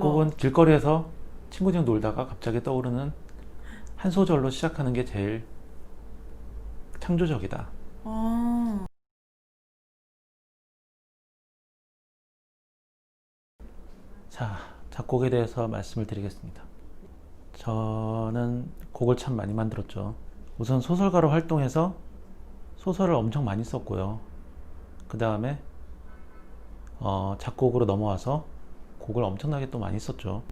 곡은 길거리에서 친구들이랑 놀다가 갑자기 떠오르는 한 소절로 시작하는 게 제일 창조적이다. 아, 자, 작곡에 대해서 말씀을 드리겠습니다. 저는 곡을 참 많이 만들었죠. 우선 소설가로 활동해서 소설을 엄청 많이 썼고요. 그 다음에 작곡으로 넘어와서 곡을 엄청나게 또 많이 썼죠.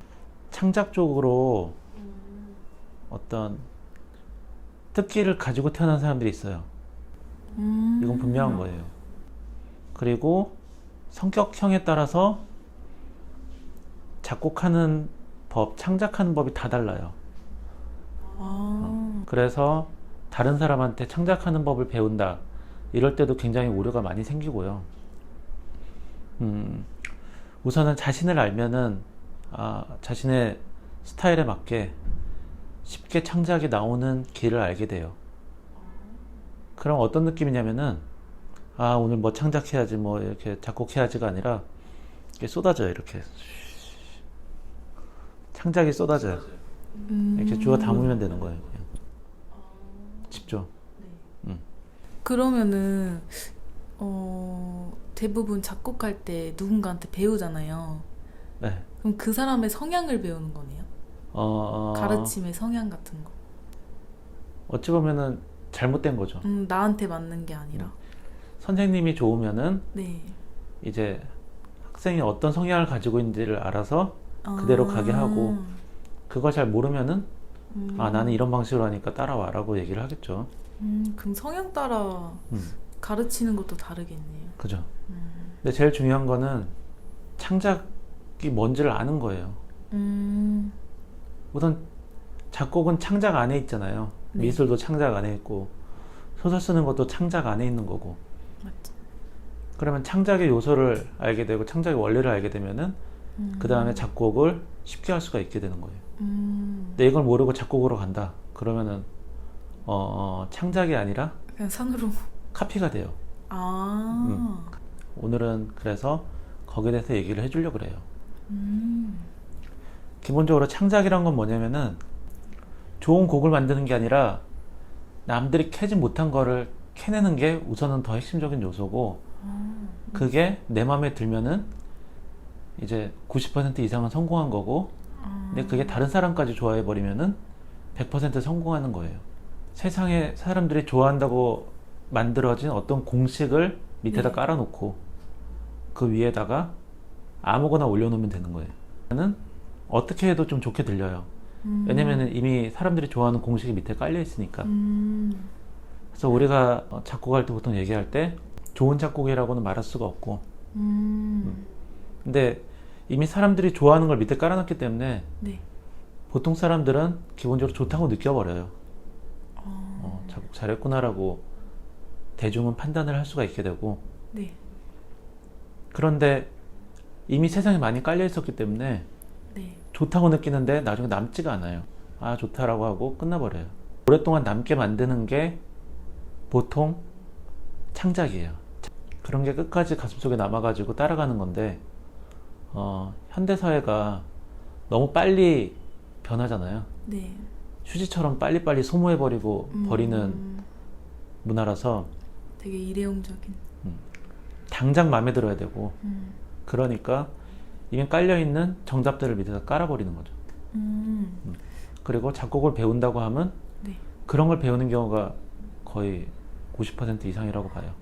창작 쪽으로 어떤 특기를 가지고 태어난 사람들이 있어요. 이건 분명한 거예요. 그리고 성격형에 따라서 작곡하는 법, 창작하는 법이 다 달라요. 그래서 다른 사람한테 창작하는 법을 배운다. 이럴 때도 굉장히 오류가 많이 생기고요. 우선은 자신을 알면은 자신의 스타일에 맞게 쉽게 창작이 나오는 길을 알게 돼요. 그럼 어떤 느낌이냐면은 오늘 뭐 창작해야지 뭐 이렇게 작곡해야지가 아니라 이렇게 쏟아져요. 이렇게 창작이 쏟아져요. 이렇게 주워 담으면 되는 거예요. 그냥. 쉽죠? 그러면은 대부분 작곡할 때 누군가한테 배우잖아요. 네. 그럼 그 사람의 성향을 배우는 거네요. 가르침의 성향 같은 거. 어찌 보면은 잘못된 거죠. 나한테 맞는 게 아니라. 선생님이 좋으면은 네. 이제 학생이 어떤 성향을 가지고 있는지를 알아서 그대로 가게 하고, 그걸 잘 모르면은 나는 이런 방식으로 하니까 따라와라고 얘기를 하겠죠. 그럼 성향 따라 가르치는 것도 다르겠네요. 그죠. 근데 제일 중요한 거는 창작이 뭔지를 아는 거예요. 우선 작곡은 창작 안에 있잖아요. 네. 미술도 창작 안에 있고 소설 쓰는 것도 창작 안에 있는 거고. 맞죠. 그러면 창작의 요소를 알게 되고 창작의 원리를 알게 되면은 그 다음에 작곡을 쉽게 할 수가 있게 되는 거예요. 근데 이걸 모르고 작곡으로 간다. 그러면은 창작이 아니라 그냥 산으로. 카피가 돼요. 오늘은 그래서 거기에 대해서 얘기를 해주려고 그래요. 기본적으로 창작이란 건 뭐냐면은 좋은 곡을 만드는 게 아니라 남들이 캐지 못한 거를 캐내는 게 우선은 더 핵심적인 요소고, 그게 내 마음에 들면은 이제 90% 이상은 성공한 거고, 근데 그게 다른 사람까지 좋아해 버리면은 100% 성공하는 거예요. 세상에 사람들이 좋아한다고 만들어진 어떤 공식을 밑에다 네. 깔아놓고 그 위에다가 아무거나 올려놓으면 되는 거예요. 저는 어떻게 해도 좀 좋게 들려요. 왜냐면은 이미 사람들이 좋아하는 공식이 밑에 깔려 있으니까. 그래서 우리가 작곡할 때 보통 얘기할 때 좋은 작곡이라고는 말할 수가 없고, 근데 이미 사람들이 좋아하는 걸 밑에 깔아놨기 때문에 네. 보통 사람들은 기본적으로 좋다고 느껴버려요. 작곡 잘했구나라고 대중은 판단을 할 수가 있게 되고, 네. 그런데 이미 세상에 많이 깔려 있었기 때문에 네. 좋다고 느끼는데 나중에 남지가 않아요. 좋다라고 하고 끝나버려요. 오랫동안 남게 만드는 게 보통 창작이에요. 그런 게 끝까지 가슴속에 남아가지고 따라가는 건데, 현대사회가 너무 빨리 변하잖아요. 네. 휴지처럼 빨리빨리 소모해버리고 버리는 문화라서 되게 일회용적인. 당장 마음에 들어야 되고, 그러니까 이미 깔려있는 정답들을 밑에다 깔아버리는 거죠. 그리고 작곡을 배운다고 하면 네. 그런 걸 배우는 경우가 거의 90% 이상이라고 봐요.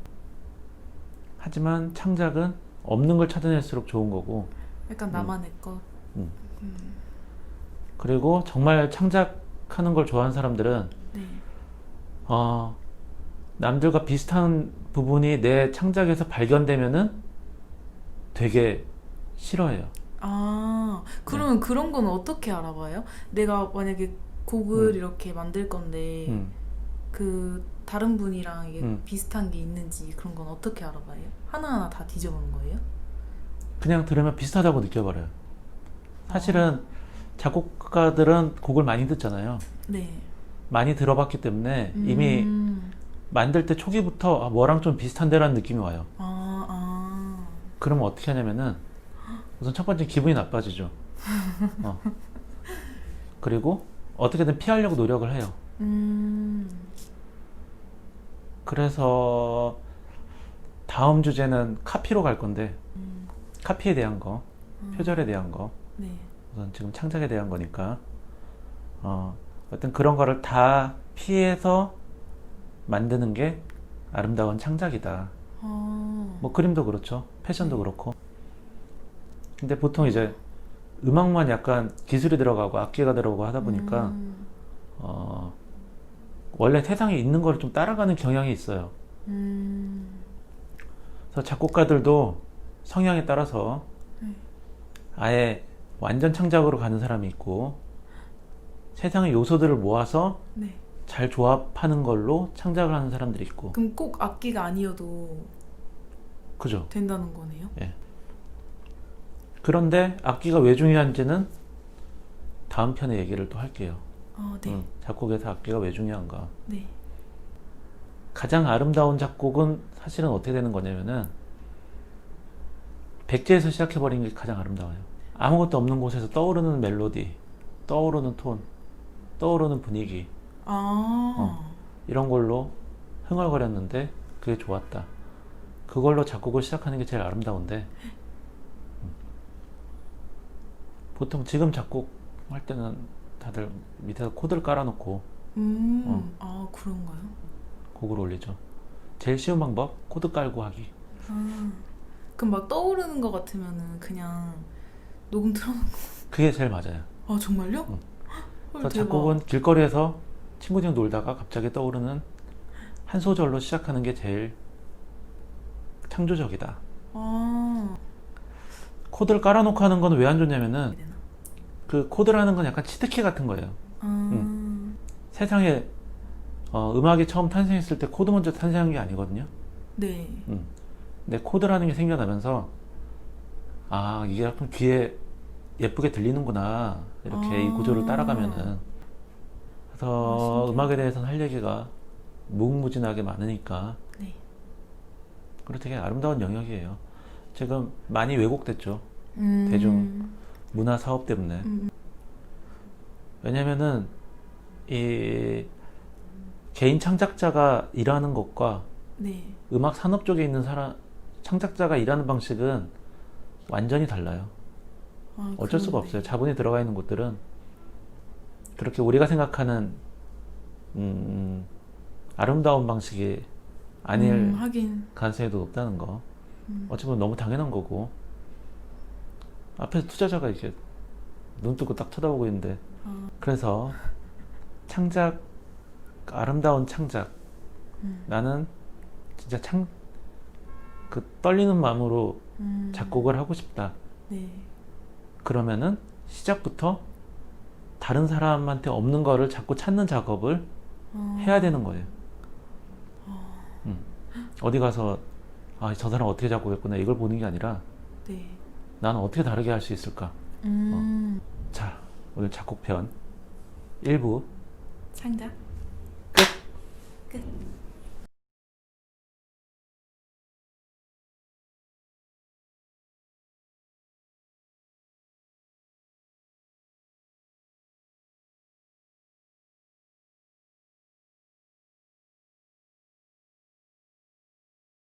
하지만 창작은 없는 걸 찾아낼수록 좋은 거고, 약간 나만의 것. 그리고 정말 창작하는 걸 좋아하는 사람들은 네. 남들과 비슷한 부분이 내 창작에서 발견되면은 되게 싫어해요. 그러면 그런 거는 어떻게 알아봐요? 내가 만약에 곡을 이렇게 만들 건데 그 다른 분이랑 이게 비슷한 게 있는지 그런 건 어떻게 알아봐요? 하나하나 다 뒤져보는 거예요? 그냥 들으면 비슷하다고 느껴버려요. 사실은 작곡가들은 곡을 많이 듣잖아요. 네. 많이 들어봤기 때문에 이미 만들 때 초기부터 뭐랑 좀 비슷한데라는 느낌이 와요. 그러면 어떻게 하냐면은 우선 첫 번째 기분이 나빠지죠. 어. 그리고 어떻게든 피하려고 노력을 해요. 그래서 다음 주제는 카피로 갈 건데 카피에 대한 거, 표절에 대한 거, 네. 우선 지금 창작에 대한 거니까 어떤 그런 거를 다 피해서 만드는 게 아름다운 창작이다. 뭐 그림도 그렇죠. 패션도 네. 그렇고. 근데 보통 이제 음악만 약간 기술이 들어가고 악기가 들어가고 하다 보니까 원래 세상에 있는 걸 좀 따라가는 경향이 있어요. 그래서 작곡가들도 성향에 따라서 아예 완전 창작으로 가는 사람이 있고 세상의 요소들을 모아서 네. 잘 조합하는 걸로 창작을 하는 사람들이 있고. 그럼 꼭 악기가 아니어도 그죠? 된다는 거네요? 예. 그런데 악기가 왜 중요한지는 다음 편에 얘기를 또 할게요. 네. 작곡에서 악기가 왜 중요한가. 네. 가장 아름다운 작곡은 사실은 어떻게 되는 거냐면은 백지에서 시작해버리는 게 가장 아름다워요. 아무것도 없는 곳에서 떠오르는 멜로디, 떠오르는 톤, 떠오르는 분위기 이런 걸로 흥얼거렸는데 그게 좋았다. 그걸로 작곡을 시작하는 게 제일 아름다운데 보통 지금 작곡할 때는 다들 밑에서 코드를 깔아놓고 그런가요? 곡을 올리죠. 제일 쉬운 방법 코드 깔고 하기. 그럼 막 떠오르는 것 같으면은 그냥 녹음 틀어놓고. 그게 제일 맞아요. 아 정말요? 응. 헐, 그래서 대박. 작곡은 길거리에서 친구들이랑 놀다가 갑자기 떠오르는 한 소절로 시작하는 게 제일 창조적이다. 코드를 깔아놓고 하는 건 왜 안 좋냐면은 그 코드라는 건 약간 치트키 같은 거예요. 세상에 음악이 처음 탄생했을 때 코드 먼저 탄생한 게 아니거든요. 네. 근데 코드라는 게 생겨나면서 이게 약간 귀에 예쁘게 들리는구나 이렇게 이 구조를 따라가면은. 그래서 신기하다. 음악에 대해서는 할 얘기가 무궁무진하게 많으니까 네. 그리고 되게 아름다운 영역이에요. 지금 많이 왜곡됐죠. 대중 문화 사업 때문에. 왜냐면은 이 개인 창작자가 일하는 것과 네. 음악 산업 쪽에 있는 사람 창작자가 일하는 방식은 완전히 달라요. 어쩔 수가 그러네. 없어요. 자본이 들어가 있는 곳들은 그렇게 우리가 생각하는 아름다운 방식이 아닐 하긴. 가능성이 더 높다는 거. 어찌 보면 너무 당연한 거고 앞에서 투자자가 이렇게 눈 뜨고 딱 쳐다보고 있는데 그래서 창작, 아름다운 창작 나는 진짜 그 떨리는 마음으로 작곡을 하고 싶다. 네. 그러면은 시작부터 다른 사람한테 없는 거를 자꾸 찾는 작업을 해야 되는 거예요. 어디 가서 저 사람 어떻게 작곡했구나 이걸 보는 게 아니라 네. 나는 어떻게 다르게 할 수 있을까. 자, 오늘 작곡편 1부 창작 끝. 끝.